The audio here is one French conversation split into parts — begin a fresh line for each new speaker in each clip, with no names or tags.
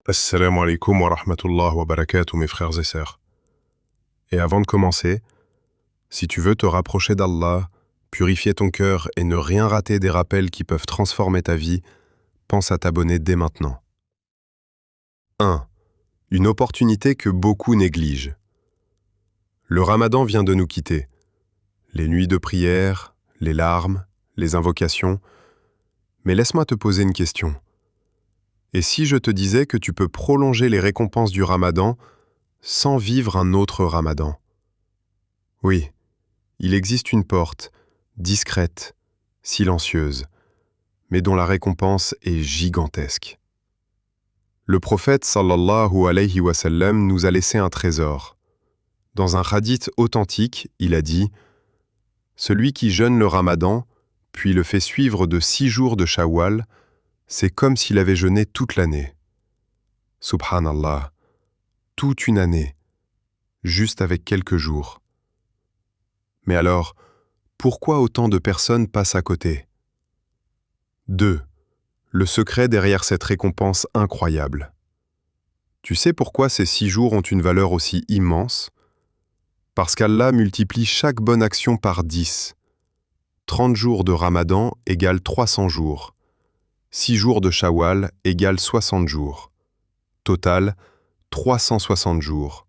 Assalamu alaikum wa rahmatullah wa barakatuh, mes frères et sœurs. Et avant de commencer, si tu veux te rapprocher d'Allah, purifier ton cœur et ne rien rater des rappels qui peuvent transformer ta vie, pense à t'abonner dès maintenant. 1. Une opportunité que beaucoup négligent. Le Ramadan vient de nous quitter. Les nuits de prière, les larmes, les invocations. Mais laisse-moi te poser une question. Et si je te disais que tu peux prolonger les récompenses du Ramadan sans vivre un autre Ramadan? Oui, il existe une porte, discrète, silencieuse, mais dont la récompense est gigantesque. Le prophète sallallahu alayhi wa sallam nous a laissé un trésor. Dans un hadith authentique, il a dit « Celui qui jeûne le Ramadan, puis le fait suivre de 6 jours de Shawwal, c'est comme s'il avait jeûné toute l'année. » Subhanallah, toute une année, juste avec quelques jours. Mais alors, pourquoi autant de personnes passent à côté? 2. Le secret derrière cette récompense incroyable. Tu sais pourquoi ces 6 jours ont une valeur aussi immense? Parce qu'Allah multiplie chaque bonne action par 10. 30 jours de Ramadan égale 300 jours. 6 jours de Shawwal égale 60 jours. Total, 360 jours,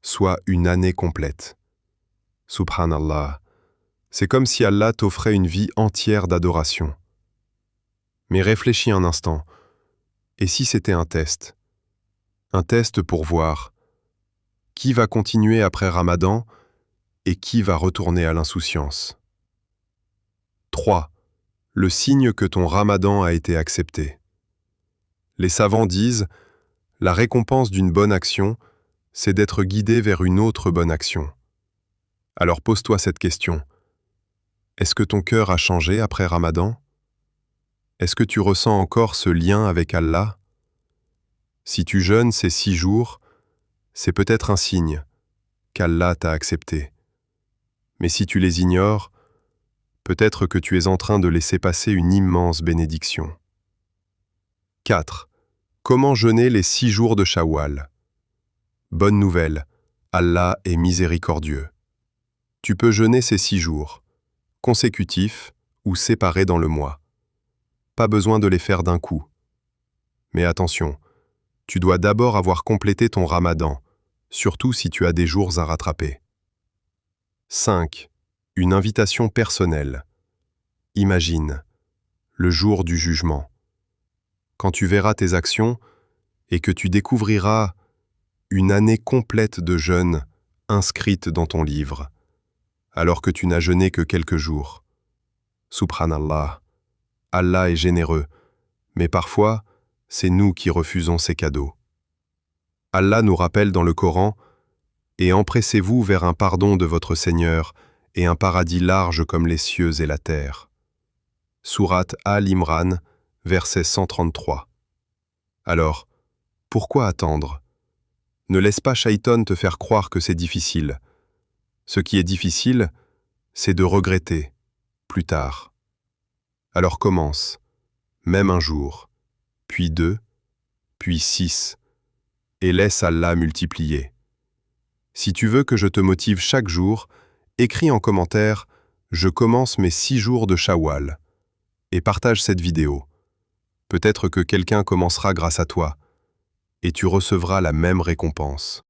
soit une année complète. Subhanallah, c'est comme si Allah t'offrait une vie entière d'adoration. Mais réfléchis un instant, et si c'était un test? Un test pour voir qui va continuer après Ramadan et qui va retourner à l'insouciance. 3. Le signe que ton Ramadan a été accepté. Les savants disent, la récompense d'une bonne action, c'est d'être guidé vers une autre bonne action. Alors pose-toi cette question. Est-ce que ton cœur a changé après Ramadan? Est-ce que tu ressens encore ce lien avec Allah? Si tu jeûnes ces 6 jours, c'est peut-être un signe qu'Allah t'a accepté. Mais si tu les ignores, peut-être que tu es en train de laisser passer une immense bénédiction. 4. Comment jeûner les 6 jours de Shawwal? Bonne nouvelle, Allah est miséricordieux. Tu peux jeûner ces 6 jours, consécutifs ou séparés dans le mois. Pas besoin de les faire d'un coup. Mais attention, tu dois d'abord avoir complété ton Ramadan, surtout si tu as des jours à rattraper. 5. Une invitation personnelle. Imagine, le jour du jugement. Quand tu verras tes actions et que tu découvriras une année complète de jeûne inscrite dans ton livre, alors que tu n'as jeûné que quelques jours. Subhanallah, Allah est généreux, mais parfois, c'est nous qui refusons ces cadeaux. Allah nous rappelle dans le Coran « Et empressez-vous vers un pardon de votre Seigneur et un paradis large comme les cieux et la terre. » Sourate Al-Imran, verset 133. Alors, pourquoi attendre? Ne laisse pas Shaitan te faire croire que c'est difficile. Ce qui est difficile, c'est de regretter, plus tard. Alors commence, même un jour, puis 2, puis 6, et laisse Allah multiplier. Si tu veux que je te motive chaque jour, écris en commentaire « Je commence mes 6 jours de Shawwal » et partage cette vidéo. Peut-être que quelqu'un commencera grâce à toi, et tu recevras la même récompense.